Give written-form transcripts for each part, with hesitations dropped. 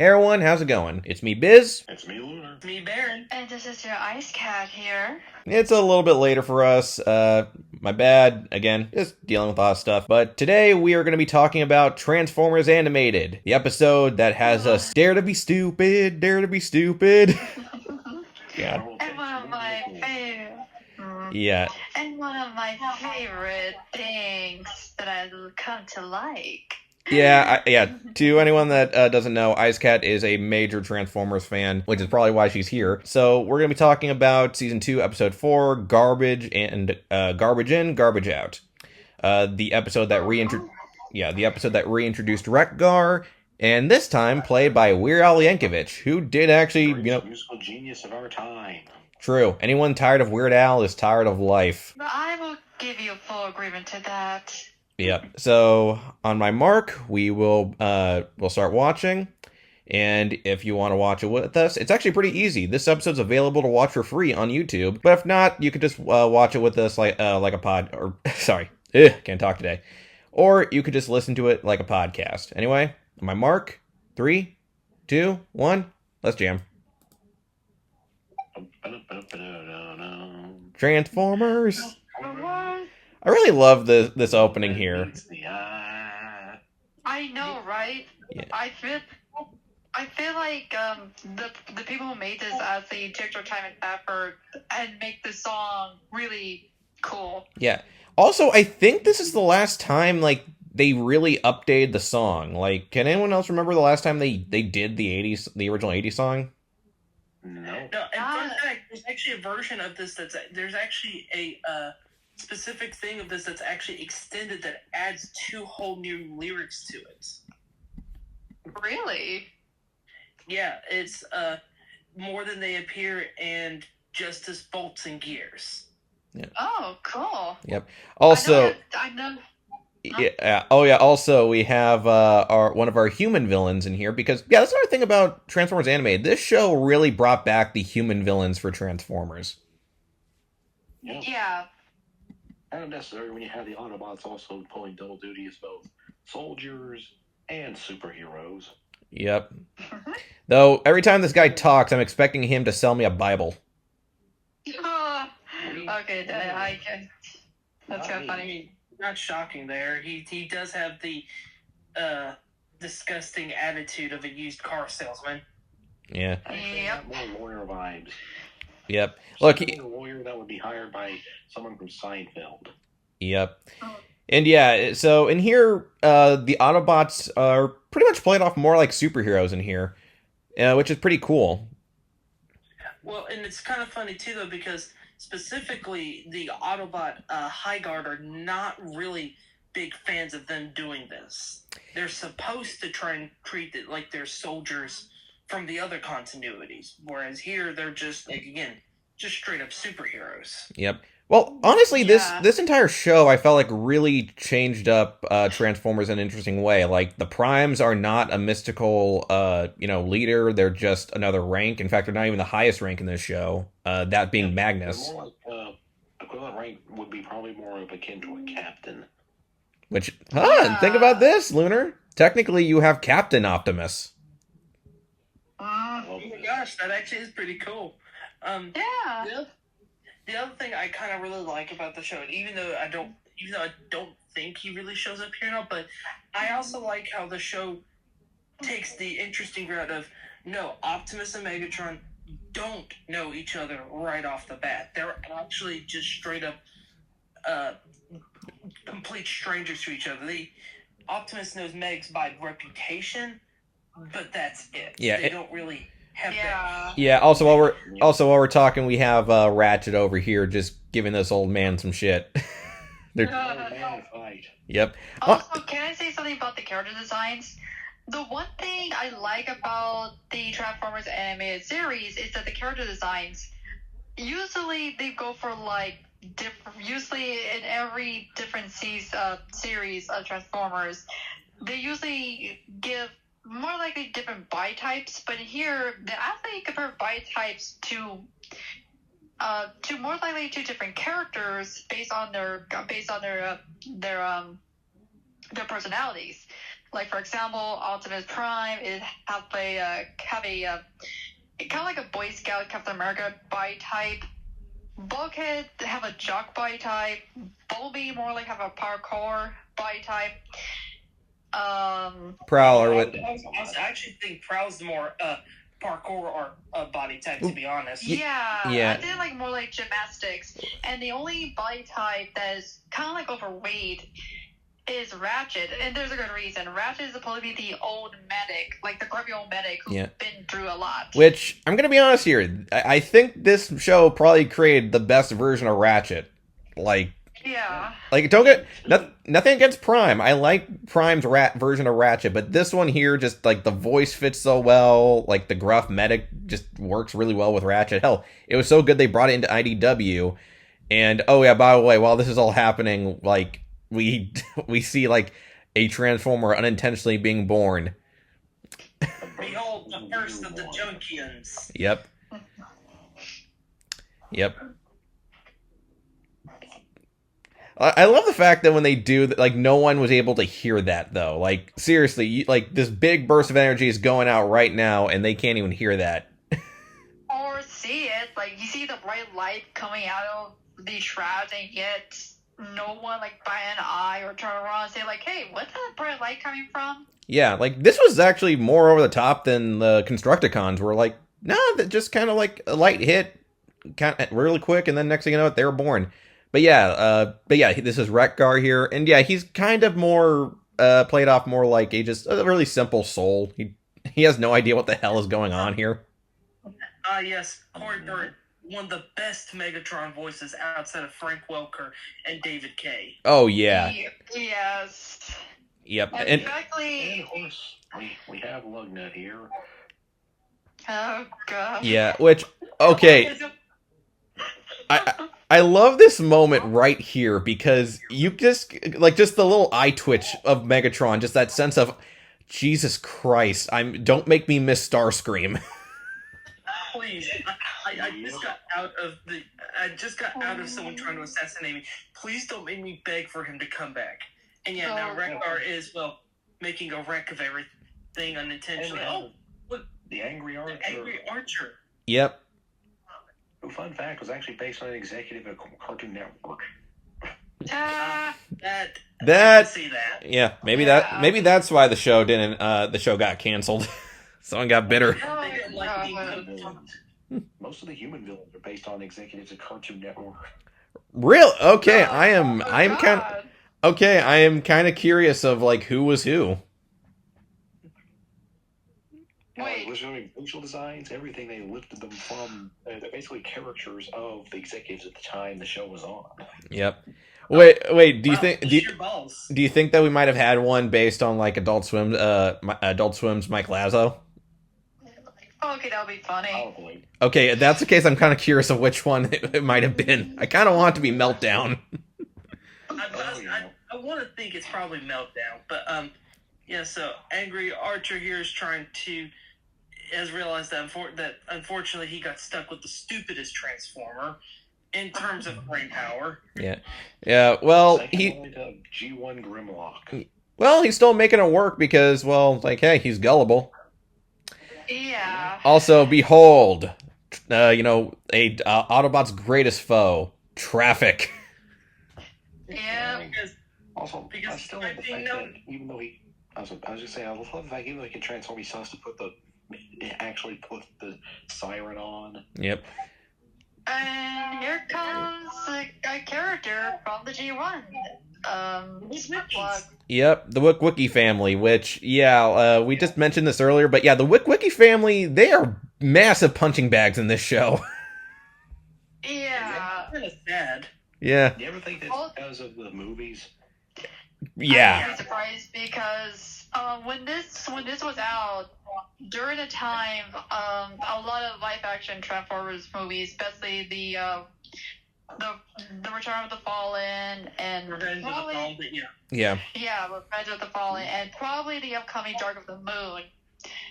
Hey everyone, how's it going? It's me, Biz. It's me, Lunar. It's me, Baron. And this is your ice cat here. It's a little bit later for us. My bad. Again, just dealing with a lot of stuff. But today we are going to be talking about Transformers Animated, the episode that has us dare to be stupid, dare to be stupid. God. And one of my favorite. Yeah. And one of my favorite things that I've come to like. Yeah. To anyone that doesn't know, Ice Cat is a major Transformers fan, which is probably why she's here. So we're gonna be talking about season 2, episode 4, Garbage and Garbage In, Garbage Out. The episode that reintroduced Wreck-Gar, and this time played by Weird Al Yankovic, who did actually, musical genius of our time. True. Anyone tired of Weird Al is tired of life. But I will give you full agreement to that. Yep. So on my mark, we'll start watching, and if you want to watch it with us, it's actually pretty easy. This episode's available to watch for free on YouTube, but if not, you could just watch it with us like a pod. Or sorry, can't talk today. Or you could just listen to it like a podcast. Anyway, on my mark, 3, 2, 1, let's jam. Transformers. I really love this opening here. I know, right? Yeah. I feel like the people who made this actually took their time and effort and make the song really cool. Yeah. Also, I think this is the last time they really updated the song. Like, can anyone else remember the last time they did the original 80s song? No. No, and fun fact, there's actually a version of this there's actually a specific thing of this that's actually extended that adds 2 whole new lyrics to it. Really? Yeah, it's More Than They Appear and Justice Bolts and Gears. Yeah. Oh, cool. Yep. Also, I know. yeah. Oh, yeah. Also, we have one of our human villains in here because that's another thing about Transformers Animated. This show really brought back the human villains for Transformers. Yeah. Not necessary when you have the Autobots also pulling double duty as both soldiers and superheroes. Yep. Though every time this guy talks, I'm expecting him to sell me a Bible. Okay, I can. That's kind of funny. Not shocking there. He does have the disgusting attitude of a used car salesman. Yeah. Yep. More lawyer vibes. Yep. Look, a lawyer that would be hired by someone from Seinfeld. Yep. And yeah, so in here, the Autobots are pretty much played off more like superheroes in here, which is pretty cool. Well, and it's kind of funny too, though, because specifically the Autobot High Guard are not really big fans of them doing this. They're supposed to try and treat it like they're soldiers from the other continuities, whereas here they're just, like, again, just straight up superheroes. Yep. Well, honestly, this entire show I felt like really changed up Transformers in an interesting way. Like, the Primes are not a mystical leader, they're just another rank. In fact, they're not even the highest rank in this show, that being Magnus. More like, equivalent rank would be probably more akin to a captain. Which, think about this, Lunar. Technically, you have Captain Optimus. Oh my gosh, that actually is pretty cool. Yeah. The other thing I kind of really like about the show, and even though I don't think he really shows up here now, but I also like how the show takes the interesting route of, no, Optimus and Megatron don't know each other right off the bat. They're actually just straight up complete strangers to each other. Optimus knows Megs by reputation, but that's it. Yeah, they don't really have that. Yeah. Also, while we're talking, we have Ratchet over here just giving this old man some shit. Yep. Also, can I say something about the character designs? The one thing I like about the Transformers animated series is that the character designs, usually they go for usually in every different series of Transformers, they usually give more likely different body types, but here they actually compare body types to more likely to different characters based on their personalities. Like for example, Optimus Prime is have a kind of like a Boy Scout Captain America body type. Bulkhead have a jock body type. Bumblebee more like have a parkour body type. Prowler with I actually think Prowl's the more parkour or body type, to be honest. Yeah, Yeah. I did like more like gymnastics, and the only body type that is kind of like overweight is Ratchet, and there's a good reason. Ratchet is supposed to be the old medic, like the grumpy old medic who's been through a lot. Which, I'm gonna be honest here, I think this show probably created the best version of Ratchet. Like, don't get nothing against Prime. I like Prime's version of Ratchet, but this one here, just like the voice fits so well. Like the gruff medic just works really well with Ratchet. Hell, it was so good they brought it into IDW. And oh yeah, by the way, while this is all happening, like we see like a Transformer unintentionally being born. Behold, the first of the Junkians. Yep. I love the fact that when they do, like, no one was able to hear that, though. Like, seriously, like, this big burst of energy is going out right now, and they can't even hear that. Or see it. Like, you see the bright light coming out of the shrouds, and yet no one, like, bat an eye or turn around and say, like, hey, what's that bright light coming from? Yeah, like, this was actually more over the top than the Constructicons were like, no, that just kind of, like, a light hit kind of really quick, and then next thing you know, they were born. But yeah, this is Wreck-Gar here, and yeah, he's kind of more played off more like a really simple soul. He has no idea what the hell is going on here. Yes, Corey Bird, one of the best Megatron voices outside of Frank Welker and David Kay. Oh yeah. Yes. Yep. And exactly. And of course, we have Lugnut here. Oh god. Yeah, which okay. I love this moment right here because you just the little eye twitch of Megatron, just that sense of Jesus Christ, don't make me miss Starscream. Please, I just got out of someone trying to assassinate me. Please don't make me beg for him to come back. And yeah, now Wreck-Gar is making a wreck of everything unintentionally. Look, the Angry Archer. The Angry Archer. Yep. Who, fun fact, was actually based on an executive at Cartoon Network. That I can see that. Yeah, maybe that's why the show got canceled. Someone got bitter. They didn't like being Most of the human villains are based on executives at Cartoon Network. Real? Okay, I am kind of curious of like who was who. Like, showing facial designs, everything, they lifted them from. They're basically characters of the executives at the time the show was on. Yep. Wait. Do you think? Do you think that we might have had one based on like Adult Swim's Mike Lazo? Okay, that would be funny. Probably. Okay, if that's the case, I'm kind of curious of which one it might have been. I kind of want it to be Meltdown. I want to think it's probably Meltdown, but yeah. So Angry Archer here has realized that unfortunately he got stuck with the stupidest Transformer in terms of brain power. Yeah. Well, G1 Grimlock. Well, he's still making it work because, hey, he's gullible. Yeah. Also, behold, Autobot's greatest foe, traffic. Yeah. I still love the fact that even though I was just saying, I love the fact even though he can transform, he still has to put the siren on. Yep. And here comes a character from the G1. Yep, the Wiki family, which, we just mentioned this earlier, but yeah, the Wiki family, they are massive punching bags in this show. Yeah. Kind of sad. Yeah. You ever think that's because of the movies? Yeah. I'm surprised because when this was out, during the time, a lot of live action Transformers movies, especially the Return of the Fallen and Revenge of the Fallen, yeah. Yeah, Revenge of the Fallen, and probably the upcoming Dark of the Moon.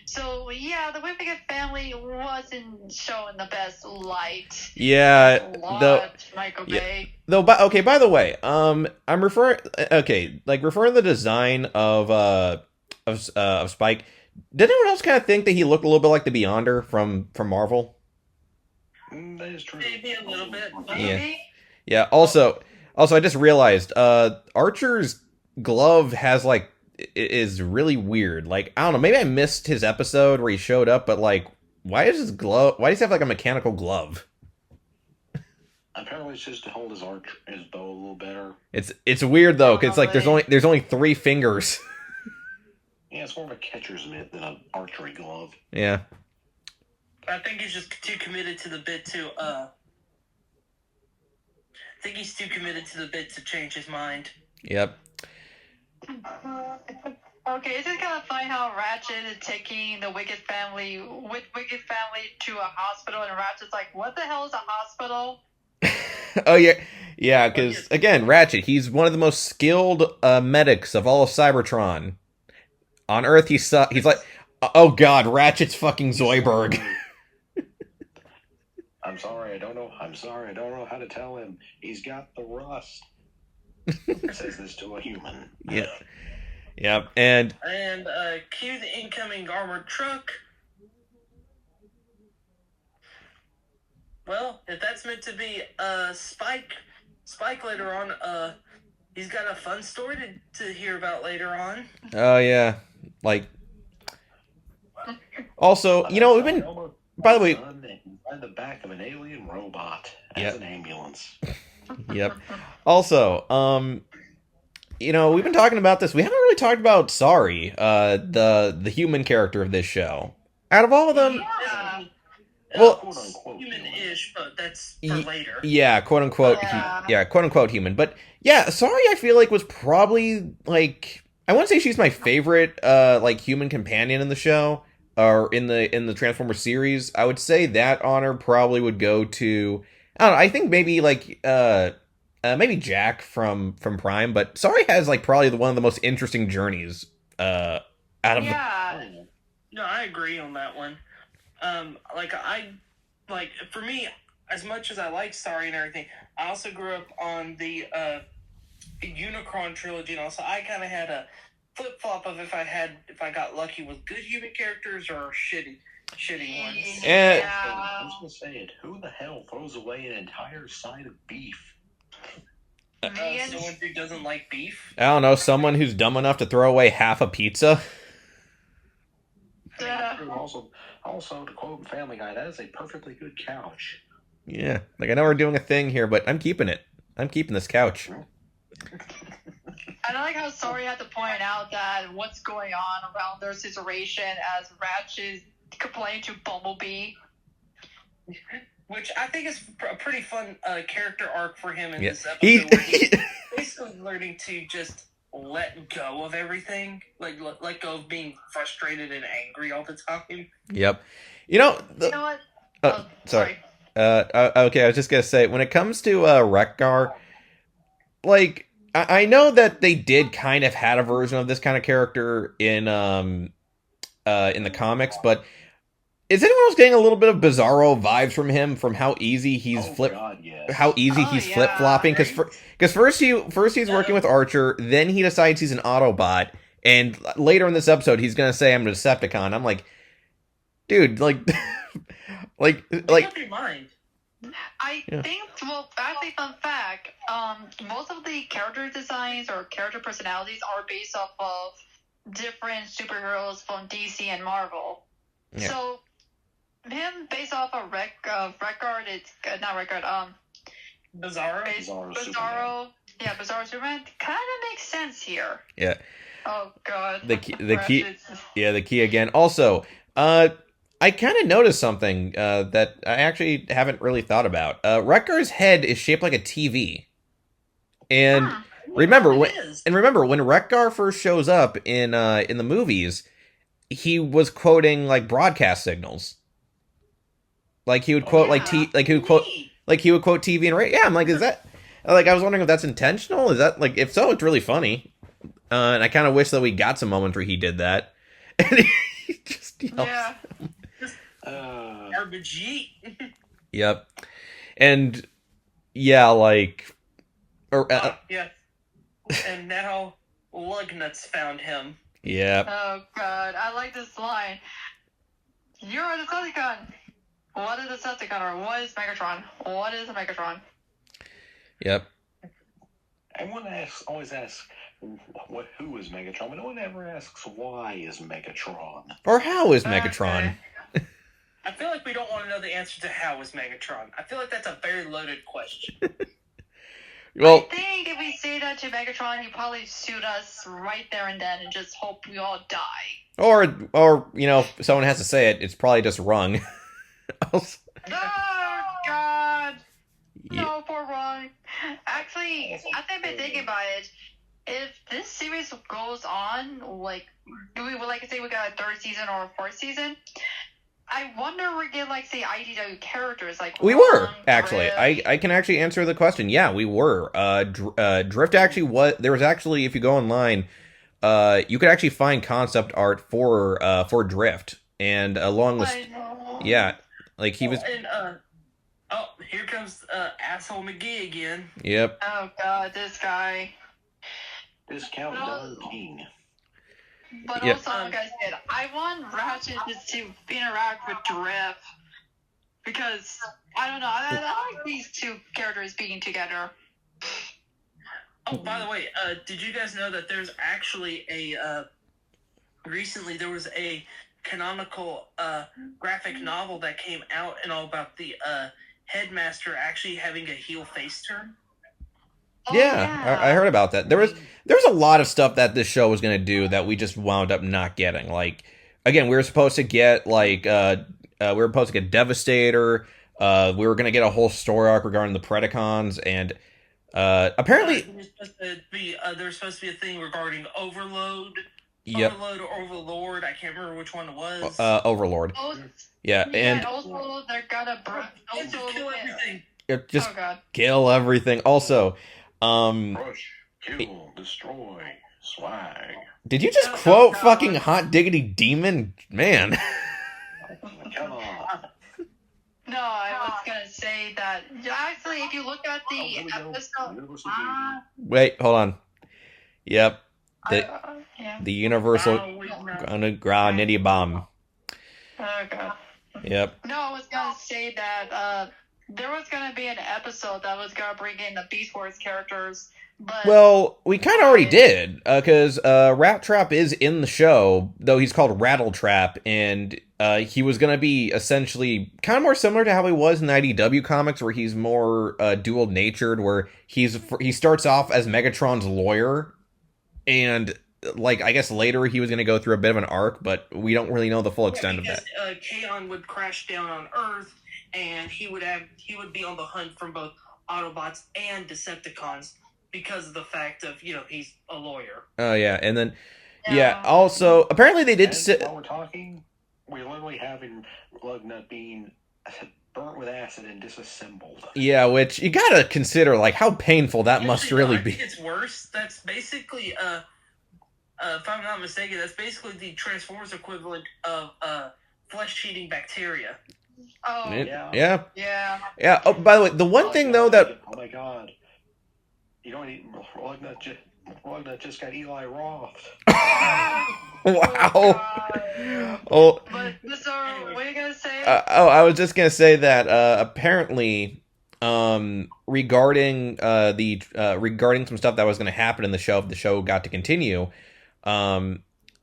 So yeah, the Whitfield family wasn't shown the best light. Yeah, Michael Bay. Though, by the way, I'm referring to the design of of Spike. Did anyone else kind of think that he looked a little bit like the Beyonder from Marvel? That is true. Maybe a little bit. Yeah. Yeah. Also, I just realized Archer's glove has like is really weird. Like, I don't know, maybe I missed his episode where he showed up, but like, why is his glove? Why does he have like a mechanical glove? Apparently, it's just to hold his bow a little better. It's weird though, because like there's only 3 fingers. Yeah, it's more of a catcher's mitt than an archery glove. Yeah. I think he's just too committed to the bit to change his mind. Yep. Okay, it's just kind of funny how Ratchet is taking the Wicked family to a hospital, and Ratchet's like, "What the hell is a hospital?" Oh yeah, because again, Ratchet, he's one of the most skilled medics of all of Cybertron. On Earth, he's like, oh god, Ratchet's fucking Zoidberg. I'm sorry, I don't know how to tell him. He's got the rust. Says this to a human. Yeah, and cue the incoming armored truck. Well, if that's meant to be Spike later on, he's got a fun story to hear about later on. Oh yeah, like. Also, you know, we've been. By the way, inside the back of an alien robot as an ambulance. Yep. Also, you know, we've been talking about this. We haven't really talked about Sorry, the human character of this show. Out of all of them, well, quote unquote human-ish, but that's for later. Yeah, quote unquote. Quote unquote human. But yeah, Sorry, I feel like was probably like, I wouldn't say she's my favorite like human companion in the show or in the Transformers series. I would say that honor probably would go to, I don't know, I think maybe like maybe Jack from Prime, but Sorry has like probably one of the most interesting journeys out of No, I agree on that one. For me, as much as I like Sorry and everything, I also grew up on the Unicron trilogy, and also I kind of had a flip flop of if I got lucky with good human characters or shitty ones. I was gonna say it. Who the hell throws away an entire side of beef? Someone who doesn't like beef. I don't know, someone who's dumb enough to throw away half a pizza. Also, to quote Family Guy, that is a perfectly good couch. Yeah, like I know we're doing a thing here, but I'm keeping it. I'm keeping this couch. I like how Sorry had to point out that what's going on around their situation as Ratchet complained to Bumblebee. Which I think is a pretty fun character arc for him in this episode. He's basically learning to just let go of everything, like let go of being frustrated and angry all the time. Yep. You know what? Sorry. Okay, I was just gonna say, when it comes to Wreck-Gar, like I know that they did kind of had a version of this kind of character in the comics, but is anyone else getting a little bit of Bizarro vibes from him, from how easy he's flip flopping? Because first he's working with Archer, then he decides he's an Autobot, and later in this episode he's gonna say I'm a Decepticon. I'm like, dude, like, like. Your mind. I think, well, actually, fun fact, most of the character designs or character personalities are based off of different superheroes from DC and Marvel. Yeah. So, him based off of Wreck-Gar, it's not Wreck-Gar, Bizarro? Bizarro, yeah, Bizarro Superman, kind of makes sense here. Yeah. Oh, God. The key again. Also, I kind of noticed something that I actually haven't really thought about. Wreck-Gar's head is shaped like a TV. And remember when Wreck-Gar first shows up in the movies, he was quoting like broadcast signals. Like he would quote he would quote TV and radio. Yeah, I'm like, is that like, I was wondering if that's intentional? Is that like, if so, it's really funny. And I kind of wish that we got some moments where he did that. And he just yells. Yeah. Garbage. Yep. And yeah, like, yeah. And now Lugnut's found him. Yep. Oh god, I like this line. You're a Decepticon. What is a Decepticon, or what is Megatron? What is a Megatron? Yep. Everyone always asks who is Megatron, but no one ever asks why is Megatron. Or how is Megatron? Okay. I feel like we don't want to know the answer to how is Megatron. I feel like that's a very loaded question. Well, I think if we say that to Megatron, he'd probably shoot us right there and then and just hope we all die. or if someone has to say it, it's probably just Rung. Also- Oh god! Yeah. No, poor Ron. Actually, as I've been thinking about it, if this series goes on, like, do we would like to say we got a third season or a fourth season? I wonder we get, like, say, IDW characters, like We Ron, were, actually. Drift. I can actually answer the question. Yeah, we were. Drift actually there was actually, if you go online, you could actually find concept art for Drift. And along with, I know. yeah, like he was, And, here comes asshole McGee again. yep. Oh god, this guy. Discount Don King. But Yeah. also, like I said, I want Ratchet just to interact with Drift. Because, I don't know, I like these two characters being together. Oh, by the way, did you guys know that there's actually recently there was a canonical graphic novel that came out and all about the Headmaster actually having a heel face turn? Oh, Yeah, I heard about that. There was a lot of stuff that this show was going to do that we just wound up not getting. Like, again, we were supposed to get Devastator. We were going to get a whole story arc regarding the Predacons, and apparently, There's supposed to be a thing regarding Overload. yep, Overload or Overlord. I can't remember which one it was. Overlord. Oh, Yeah, and also they're gonna Just kill everything. just Oh god. kill everything. Also, Crush, kill, destroy, swag. did you just quote fucking Hot Diggity Demon? Man. Come on. No, I was gonna say that. Actually, if you look at the episode, Wait, hold on. Yep, yeah. the Universal Granity Bomb. Oh god. Yep. No, I was gonna say that there was gonna be an episode that was gonna bring in the Beast Wars characters, but Well, we kind of already did, because Rat Trap is in the show, though he's called Rattle Trap, and he was going to be essentially kind of more similar to how he was in the IDW comics, where he's more dual-natured, where he starts off as Megatron's lawyer, and like I guess later he was going to go through a bit of an arc, but we don't really know the full extent of that. Kaon would crash down on Earth, and he would be on the hunt from both Autobots and Decepticons because of the fact of he's a lawyer. Oh yeah, and then yeah. Also, apparently they did. While we're talking, we're literally having Lugnut being burnt with acid and disassembled. Yeah, which you gotta consider, like, how painful that must Actually, really I be. think it's worse. That's basically, if I'm not mistaken, that's basically the Transformers equivalent of flesh-eating bacteria. oh Yeah. yeah. Oh, by the way, the one thing though that Oh my god. You don't need Lugnut just got Eli Roth. wow. Oh, But Mr. What are you gonna say? I was just gonna say that apparently, regarding regarding some stuff that was gonna happen in the show if the show got to continue,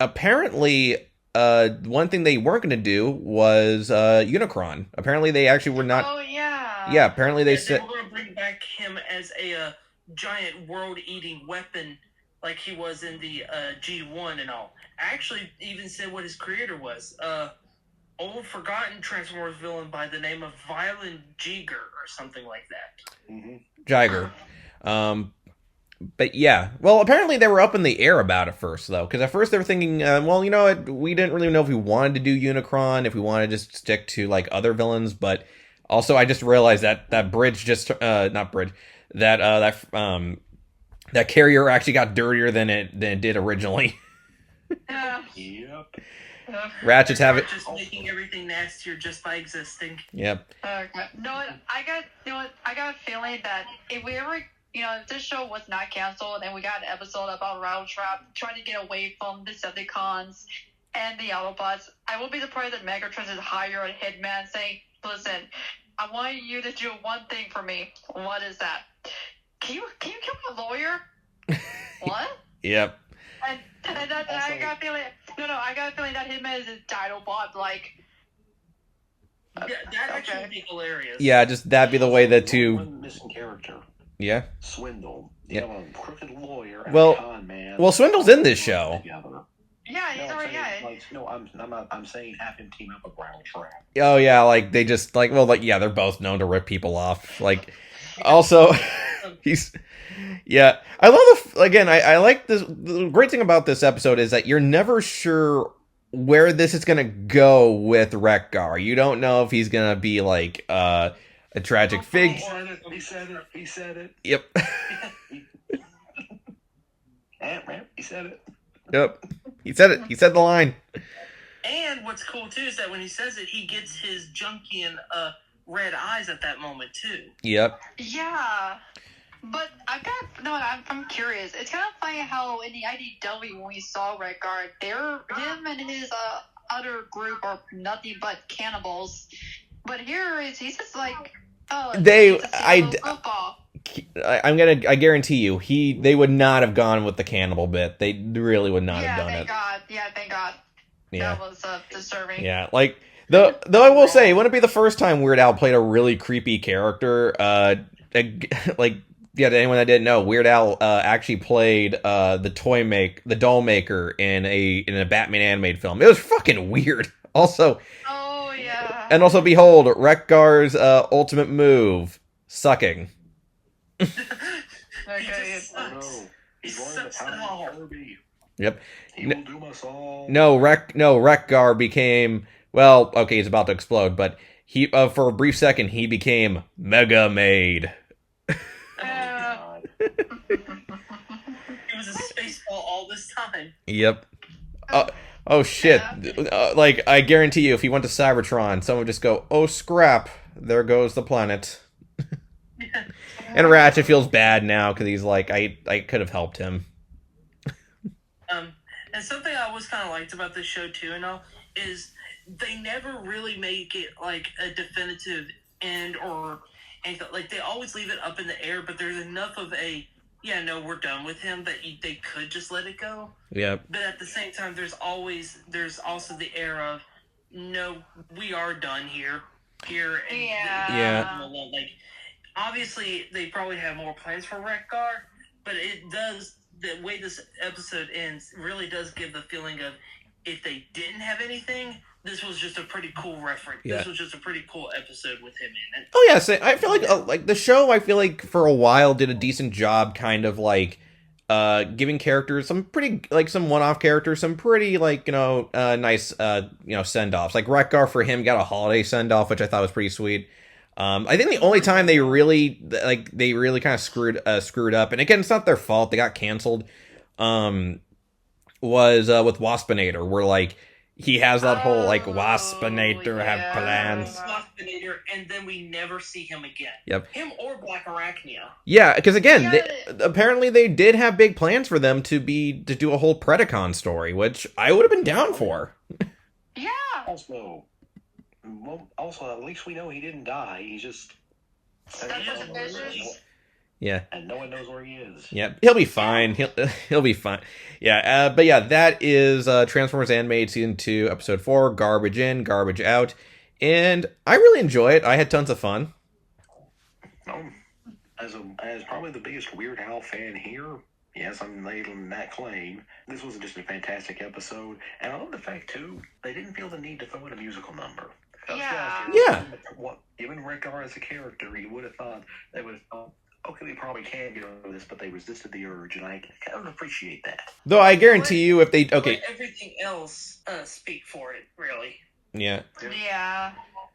apparently. One thing they weren't going to do was Unicron. Apparently, they actually were not. Oh yeah. Yeah, apparently they They said. were going to bring back him as a giant world-eating weapon like he was in the G1 and all. I actually even said what his creator was. Old forgotten Transformers villain by the name of Violent Jiger or something like that. Mm-hmm. Jiger. But yeah, well, apparently they were up in the air about it first, though, because at first they were thinking, well, you know what, we didn't really know if we wanted to do Unicron, if we wanted to just stick to like other villains, but also I just realized that bridge just not bridge that carrier actually got dirtier than it did originally. Yeah. Yep. Ratchet's have it. Just making everything nastier just by existing. Yep. Okay. No, I got a feeling that if we ever if this show was not canceled and we got an episode about Ratchet trying to get away from the Decepticons and the Autobots, I will be surprised that Megatron is hire a hitman saying, "Listen, I want you to do one thing for me. What is that? Can you kill my lawyer?" What? Yep. And I got a feeling. I got a feeling that hitman is a Dinobot. Like, That actually would be hilarious. Yeah, just that'd be the way that two. One missing character. Yeah. Swindle. You have a crooked lawyer and Well- a con man. Well, Swindle's in this show. Together. yeah, he's No, I'm already saying, no, I'm not. I'm saying have him team up with Ratchet. Oh yeah, like they just like yeah, they're both known to rip people off. Like, also, he's. Yeah, I love again. I like this. The great thing about this episode is that you're never sure where this is gonna go with Wreck-Gar. You don't know if he's gonna be like a tragic figure. He said it. Yep. He said it. Yep. He said it. He said the line. And what's cool too is that when he says it, he gets his Junkian red eyes at that moment too. Yep. Yeah. But I'm curious. It's kind of funny how in the IDW when we saw Wreck-Gar, him and his other group are nothing but cannibals. But here he's just like, oh, football. I guarantee you, they would not have gone with the cannibal bit. They really would not have done it. Thank God. Yeah. That was disturbing. Yeah, like though I will say, it wouldn't be the first time Weird Al played a really creepy character. To anyone that didn't know, Weird Al actually played the doll maker in a Batman animated film. It was fucking weird. Also, oh yeah. And also, behold, Wreck-Gar's ultimate move, sucking. Okay. Oh no. He's going to power Kirby. Yep. He will do us all. No, Wreck-Gar became, well, okay, he's about to explode, but he for a brief second he became Mega Maid. He was a space ball all this time. Yep. Oh shit. Like, I guarantee you, if he went to Cybertron, someone would just go, "Oh scrap, there goes the planet." And Ratchet feels bad now because he's like, I could have helped him. And something I always kind of liked about this show too, and all, is they never really make it like a definitive end or anything. Like they always leave it up in the air, but there's enough of a we're done with him that they could just let it go. Yeah. But at the same time, there's also the air of no, we are done here. And Yeah. Like obviously they probably have more plans for Wreck-Gar, but it does. The way this episode ends really does give the feeling of if they didn't have anything, this was just a pretty cool reference. Yeah. This was just a pretty cool episode with him in it. Oh yeah, so I feel like the show, I feel like for a while did a decent job kind of like giving characters some pretty, like some one-off characters, some pretty like, nice send-offs. Like Wreck-Gar, for him, got a holiday send-off, which I thought was pretty sweet. I think the only time they really kind of screwed up, and again, it's not their fault, they got canceled, was with Waspinator, where like he has that whole like Waspinator have plans. Waspinator, and then we never see him again. Yep. Him or Black Arachnia. Yeah, because again, apparently they did have big plans for them to do a whole Predacon story, which I would have been down for. Yeah. Also, at least we know he didn't die. He's just Yeah. And no one knows where he is. Yeah, he'll be fine. He'll be fine. Yeah, but yeah, that is Transformers Animated Season 2, Episode 4, Garbage In, Garbage Out. And I really enjoy it. I had tons of fun. As probably the biggest Weird Al fan here, yes, I'm laying that claim. This was just a fantastic episode. And I love the fact, too, they didn't feel the need to throw in a musical number. Yeah. Given Wreck-Gar as a character, you would have thought they would have thought, okay, we probably can get over this, but they resisted the urge, and I kind of appreciate that. Though I guarantee you, if they Let everything else speak for it, really. Yeah. Yeah.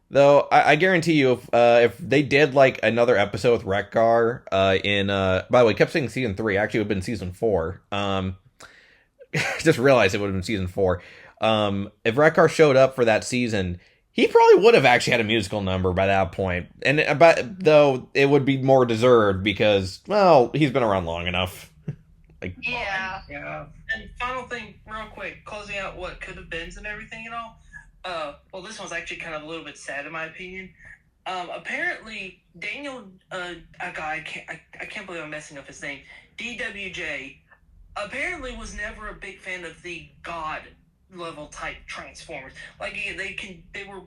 Though I guarantee you, if they did like another episode with Wreck-Gar by the way, I kept saying Season 3, actually it would have been Season 4. Just realized it would have been Season 4. If Wreck-Gar showed up for that season, He probably would have actually had a musical number by that point. And though it would be more deserved because, well, he's been around long enough. Yeah. Yeah. And final thing, real quick, closing out what could have been and everything and all. Well, this one's actually kind of a little bit sad in my opinion. Apparently, Daniel, a guy, I can't believe I'm messing up his name, DWJ, apparently was never a big fan of the God level type Transformers. Like, they were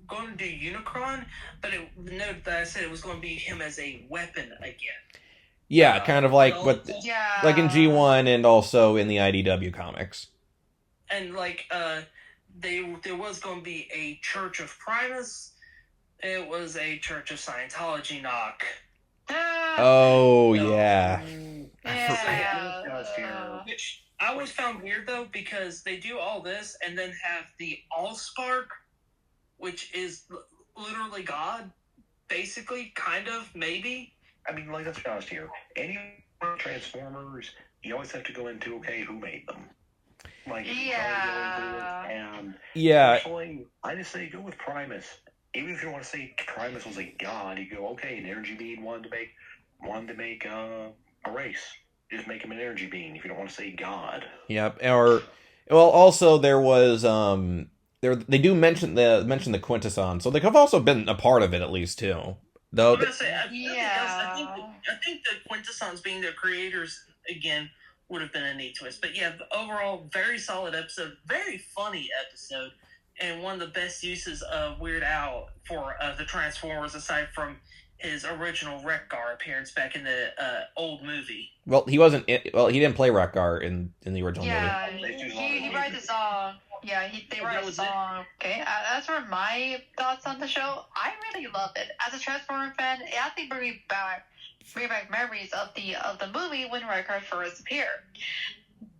going to do Unicron, but note that I said it was going to be him as a weapon again. Yeah, kind of like what, Yeah. like in G1 and also in the IDW comics. And like, there was going to be a Church of Primus. It was a Church of Scientology knock. Oh, So, yeah. Yeah. Which I always found weird though, because they do all this and then have the Allspark, which is literally God, basically, kind of, maybe. I mean, like, let's be honest here. Any Transformers, you always have to go into, okay, who made them? Like, you probably go into it, and Yeah. personally, I just say go with Primus. Even if you don't want to say Primus was a god, you go, okay, an energy being wanted to make a race. Just make him an energy being if you don't want to say God. Yep. Or, well, also there was they do mention the Quintesson, so they could have also been a part of it at least too. Though. I think the Quintessons being their creators again would have been a neat twist. But yeah, overall, very solid episode, very funny episode, and one of the best uses of Weird Al for the Transformers, aside from his original Wreck-Gar appearance back in the old movie. Well, he wasn't. He didn't play Wreck-Gar in the original movie. Yeah, he writes a song. Yeah, they write a song. Okay, as for my thoughts on the show, I really love it. As a Transformer fan, it actually bring me back memories of the movie when Wreck-Gar first appeared.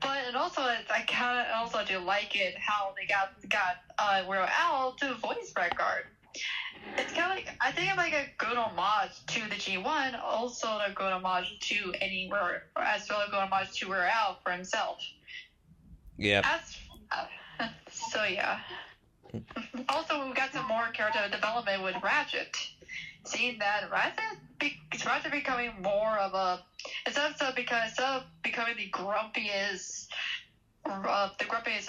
But and also, I kind of also do like it how they got Weird Al to voice Wreck-Gar. It's kind of like, I think it's like a good homage to the G1, also a good homage to Anywhere, as well as a good homage to Weird Al for himself. Yeah. So yeah. Also, we got some more character development with Ratchet. Seeing that Ratchet becoming more of a, instead of becoming the grumpiest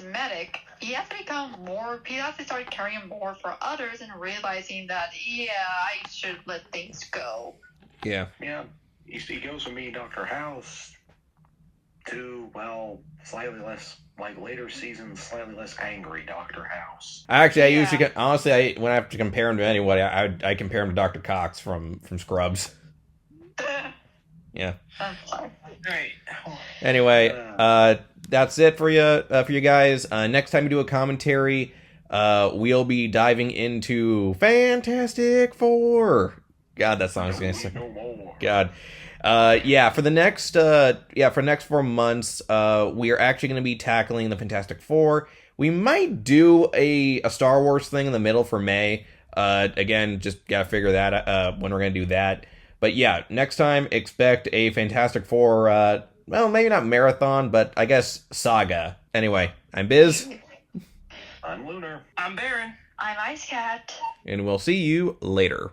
medic, he has to become more. He has to start caring more for others and realizing that I should let things go. Yeah. Yeah. He goes from being Dr. House to, well, slightly less, like later seasons, slightly less angry Dr. House. Actually, I usually honestly, when I have to compare him to anybody, I compare him to Dr. Cox from Scrubs. Yeah. I'm sorry. Right. Anyway, that's it for you guys. Next time we do a commentary, we'll be diving into Fantastic Four. God, that song's gonna say. No more. God. For the next 4 months, we are actually going to be tackling the Fantastic Four. We might do a Star Wars thing in the middle for May. Again, just gotta figure that when we're going to do that. But yeah, next time, expect a Fantastic Four, well, maybe not marathon, but I guess saga. Anyway, I'm Biz. I'm Lunar. I'm Baron. I'm Ice Cat. And we'll see you later.